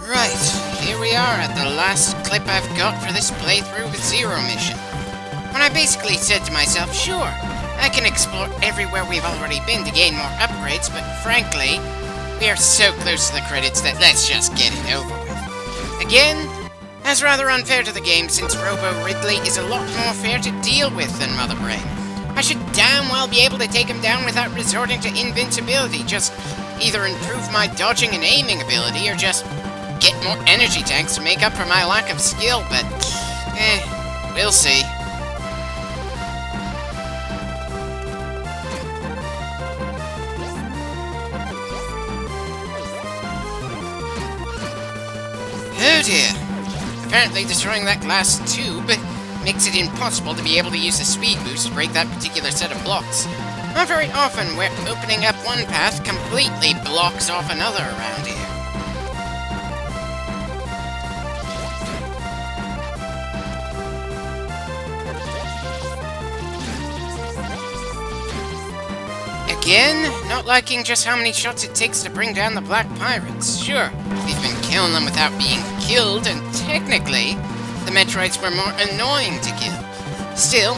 Right, here we are at the last clip I've got for this playthrough with Zero Mission. When I basically said to myself, sure, I can explore everywhere we've already been to gain more upgrades, but frankly, we are so close to the credits that let's just get it over with. Again, that's rather unfair to the game since Robo Ridley is a lot more fair to deal with than Mother Brain. I should damn well be able to take him down without resorting to invincibility, just either improve my dodging and aiming ability or just get more energy tanks to make up for my lack of skill, but we'll see. Oh dear. Apparently destroying that glass tube makes it impossible to be able to use the speed boost to break that particular set of blocks. Not very often where opening up one path completely blocks off another around here. Again, not liking just how many shots it takes to bring down the Black Pirates. Sure, we've been killing them without being killed, and technically, the Metroids were more annoying to kill. Still,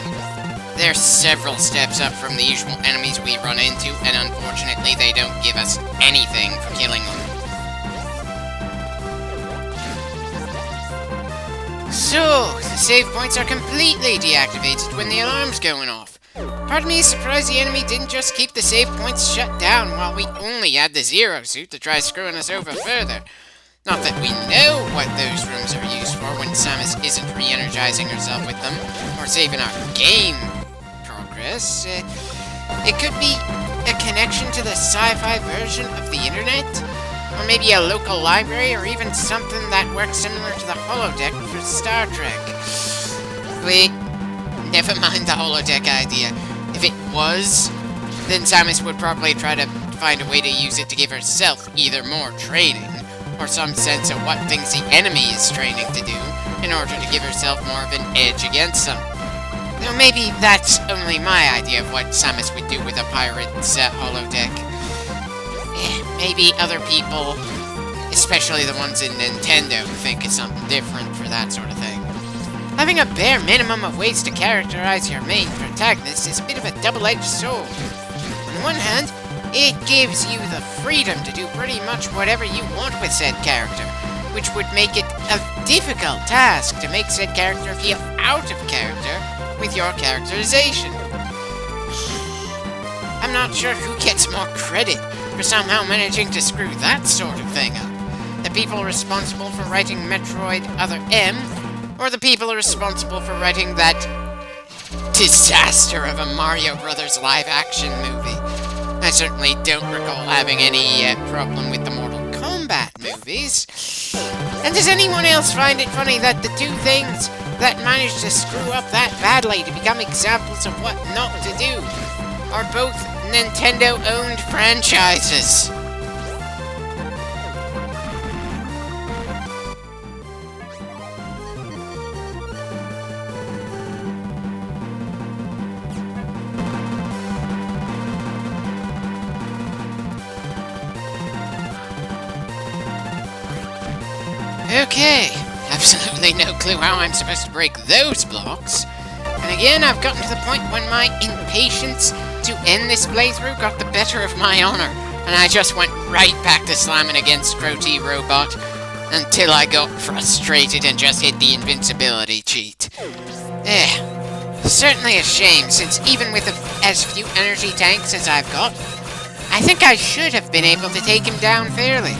they're several steps up from the usual enemies we run into, and unfortunately they don't give us anything for killing them. So, the save points are completely deactivated when the alarm's going off. Part of me is surprised the enemy didn't just keep the save points shut down while we only had the Zero Suit to try screwing us over further. Not that we know what those rooms are used for when Samus isn't re-energizing herself with them, or saving our game progress. It could be a connection to the sci-fi version of the internet, or maybe a local library, or even something that works similar to the holodeck for Star Trek. Wait, never mind the holodeck idea. If it was, then Samus would probably try to find a way to use it to give herself either more training, or some sense of what things the enemy is training to do, in order to give herself more of an edge against them. Though maybe that's only my idea of what Samus would do with a pirate's holodeck. Maybe other people, especially the ones in Nintendo, think of something different for that sort of thing. Having a bare minimum of ways to characterize your main protagonist is a bit of a double-edged sword. On one hand, it gives you the freedom to do pretty much whatever you want with said character, which would make it a difficult task to make said character feel out of character with your characterization. I'm not sure who gets more credit for somehow managing to screw that sort of thing up. The people responsible for writing Metroid Other M, or the people responsible for writing that disaster of a Mario Brothers live-action movie. I certainly don't recall having any problem with the Mortal Kombat movies. And does anyone else find it funny that the two things that managed to screw up that badly to become examples of what not to do are both Nintendo-owned franchises? Okay, absolutely no clue how I'm supposed to break those blocks. And again, I've gotten to the point when my impatience to end this playthrough got the better of my honor, and I just went right back to slamming against Crotty Robot until I got frustrated and just hit the invincibility cheat. Certainly a shame, since even with as few energy tanks as I've got, I think I should have been able to take him down fairly.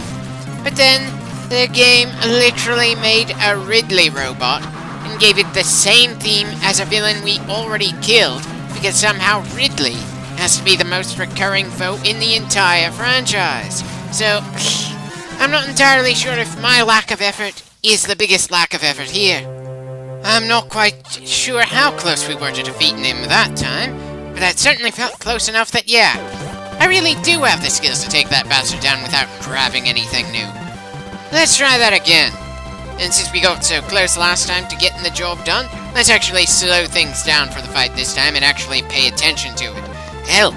But then, the game literally made a Ridley robot and gave it the same theme as a villain we already killed, because somehow Ridley has to be the most recurring foe in the entire franchise. So, I'm not entirely sure if my lack of effort is the biggest lack of effort here. I'm not quite sure how close we were to defeating him that time, but that certainly felt close enough that, yeah, I really do have the skills to take that bastard down without grabbing anything new. Let's try that again. And since we got so close last time to getting the job done, let's actually slow things down for the fight this time and actually pay attention to it. Hell,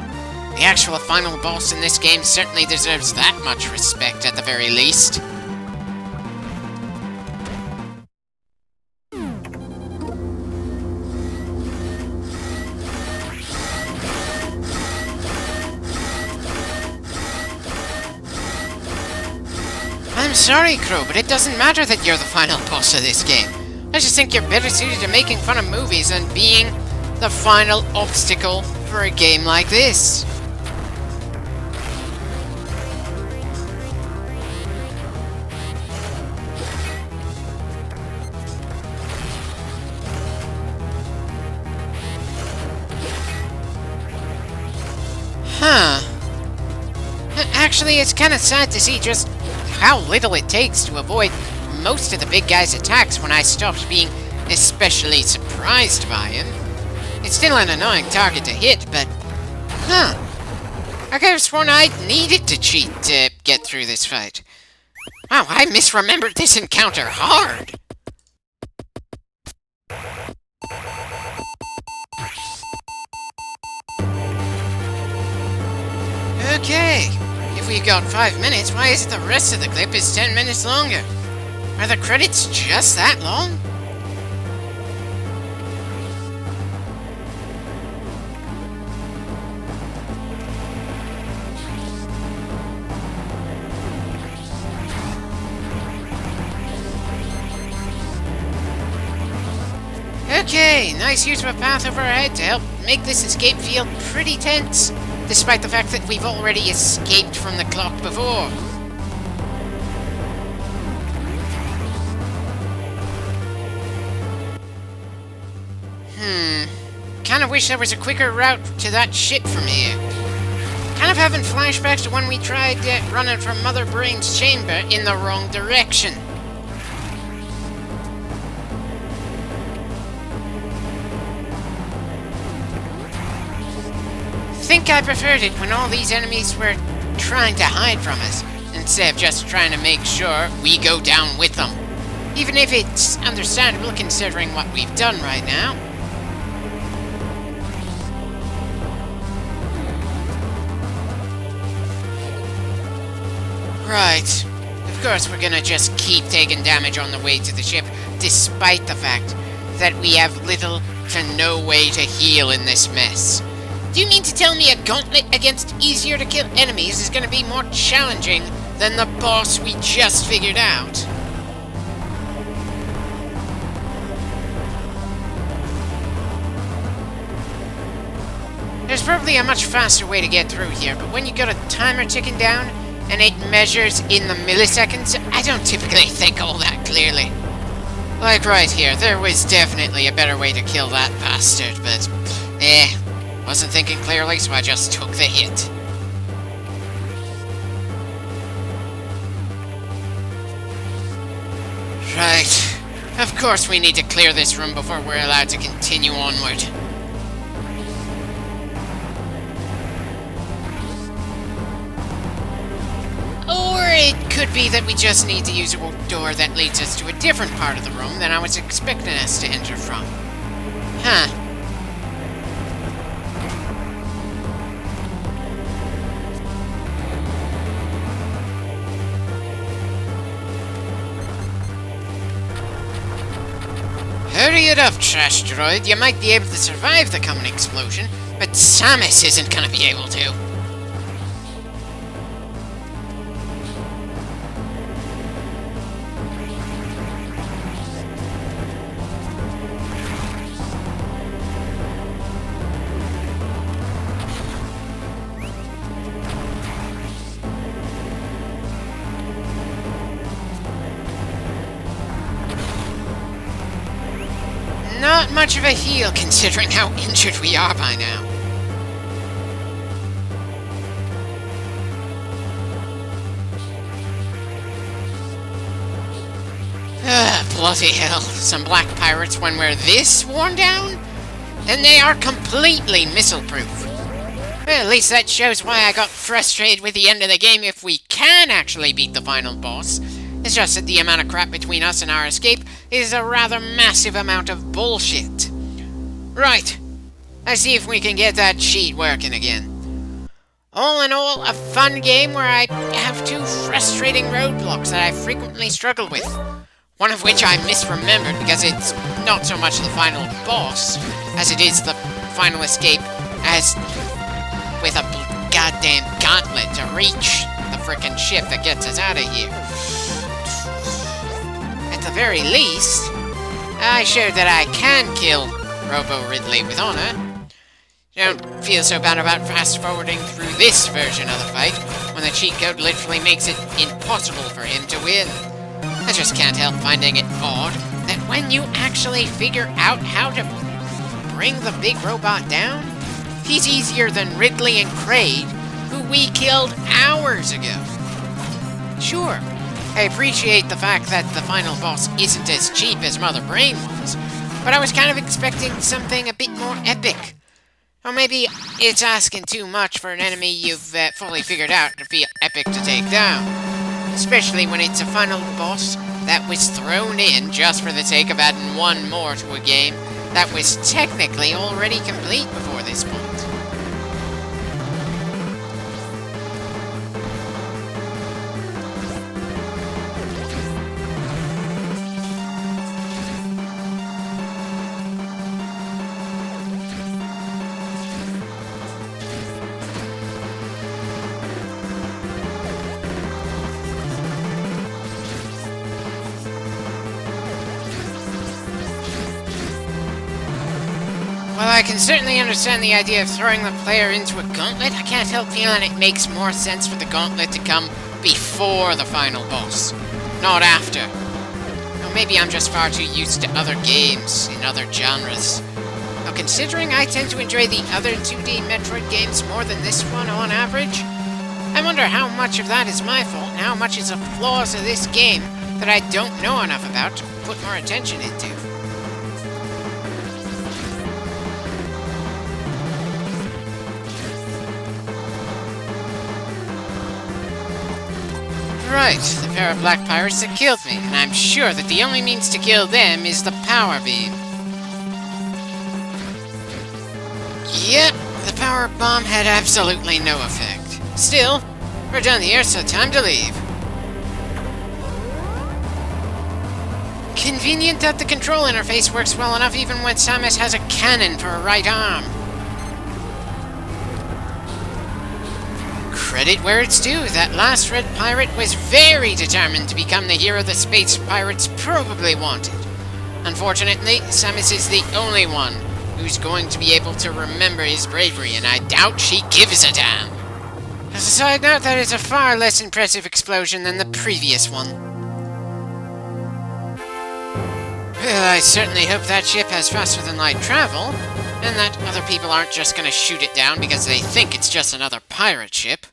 the actual final boss in this game certainly deserves that much respect at the very least. I'm sorry, Crow, but it doesn't matter that you're the final boss of this game. I just think you're better suited to making fun of movies than being the final obstacle for a game like this. Huh. Actually, it's kind of sad to see just how little it takes to avoid most of the big guy's attacks when I stopped being especially surprised by him. It's still an annoying target to hit, but... Huh. I could have sworn I needed to cheat to get through this fight. Wow, I misremembered this encounter hard! Okay, if we've got 5 minutes, why is it the rest of the clip is 10 minutes longer? Are the credits just that long? Okay, nice use of a path over our head to help make this escape feel pretty tense, despite the fact that we've already escaped from the clock before. Kind of wish there was a quicker route to that ship from here. Kind of having flashbacks to when we tried running from Mother Brain's chamber in the wrong direction. I think I preferred it when all these enemies were trying to hide from us, instead of just trying to make sure we go down with them. Even if it's understandable considering what we've done right now. Right. Of course we're gonna just keep taking damage on the way to the ship, despite the fact that we have little to no way to heal in this mess. Do you mean to tell me a gauntlet against easier to kill enemies is gonna be more challenging than the boss we just figured out? There's probably a much faster way to get through here, but when you got a timer ticking down, and it measures in the milliseconds, I don't typically think all that clearly. Like right here, there was definitely a better way to kill that bastard, but wasn't thinking clearly, so I just took the hit. Right. Of course we need to clear this room before we're allowed to continue onward. Or it could be that we just need to use a door that leads us to a different part of the room than I was expecting us to enter from. Huh. Hurry it up, trash droid. You might be able to survive the coming explosion, but Samus isn't gonna be able to. Not much of a heal, considering how injured we are by now. Bloody hell. Some black pirates when we're this worn down? And they are completely missile-proof. Well, at least that shows why I got frustrated with the end of the game if we can actually beat the final boss. It's just that the amount of crap between us and our escape is a rather massive amount of bullshit. Right. Let's see if we can get that cheat working again. All in all, a fun game where I have two frustrating roadblocks that I frequently struggle with. One of which I misremembered because it's not so much the final boss as it is the final escape as with a goddamn gauntlet to reach the frickin' ship that gets us out of here. at the very least, I showed that I can kill Robo Ridley with honor. Don't feel so bad about fast-forwarding through this version of the fight, when the cheat code literally makes it impossible for him to win. I just can't help finding it odd that when you actually figure out how to bring the big robot down, he's easier than Ridley and Kraid, who we killed hours ago. Sure, I appreciate the fact that the final boss isn't as cheap as Mother Brain was, but I was kind of expecting something a bit more epic. Or maybe it's asking too much for an enemy you've fully figured out to feel epic to take down. Especially when it's a final boss that was thrown in just for the sake of adding one more to a game that was technically already complete before this point. While I can certainly understand the idea of throwing the player into a gauntlet, I can't help feeling it makes more sense for the gauntlet to come before the final boss, not after. Or maybe I'm just far too used to other games in other genres. Now, considering I tend to enjoy the other 2D Metroid games more than this one on average, I wonder how much of that is my fault and how much is a flaws of this game that I don't know enough about to put more attention into. Right, the pair of black pirates that killed me, and I'm sure that the only means to kill them is the power beam. Yep, the power bomb had absolutely no effect. Still, we're done here, so time to leave. Convenient that the control interface works well enough even when Samus has a cannon for a right arm. Credit where it's due, that last red pirate was very determined to become the hero the space pirates probably wanted. Unfortunately, Samus is the only one who's going to be able to remember his bravery, and I doubt she gives a damn. As a side note, that is a far less impressive explosion than the previous one. Well, I certainly hope that ship has faster-than-light travel, and that other people aren't just gonna shoot it down because they think it's just another pirate ship.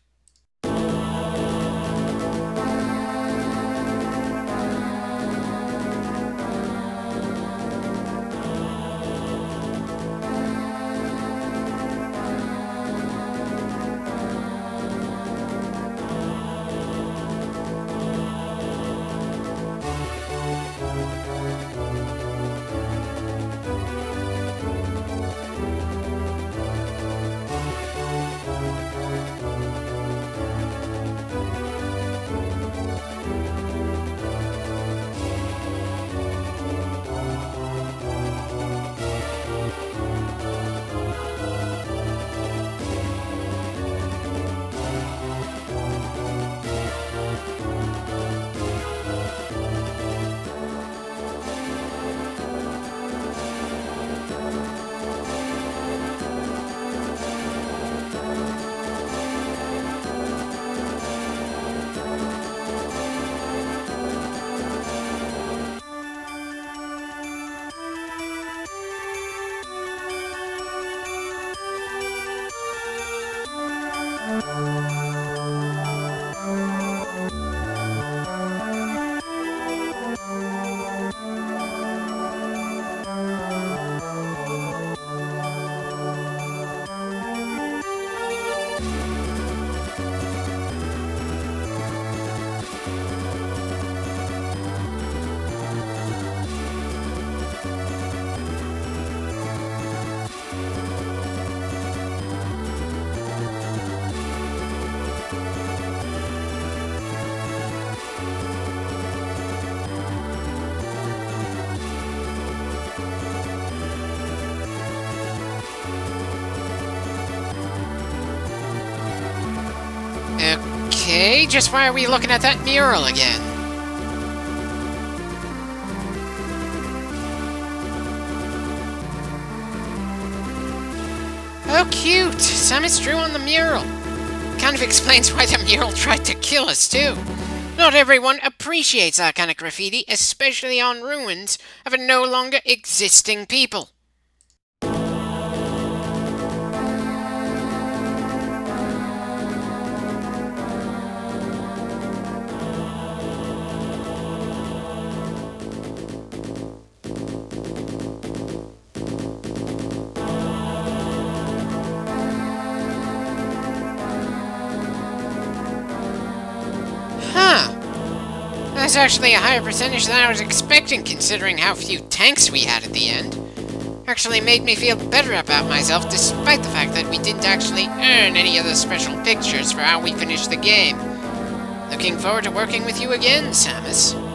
Okay, just why are we looking at that mural again? Oh, cute! Samus drew on the mural. Kind of explains why the mural tried to kill us, too. Not everyone appreciates that kind of graffiti, especially on ruins of a no longer existing people. Huh. That's actually a higher percentage than I was expecting, considering how few tanks we had at the end. Actually made me feel better about myself, despite the fact that we didn't actually earn any of the special pictures for how we finished the game. Looking forward to working with you again, Samus.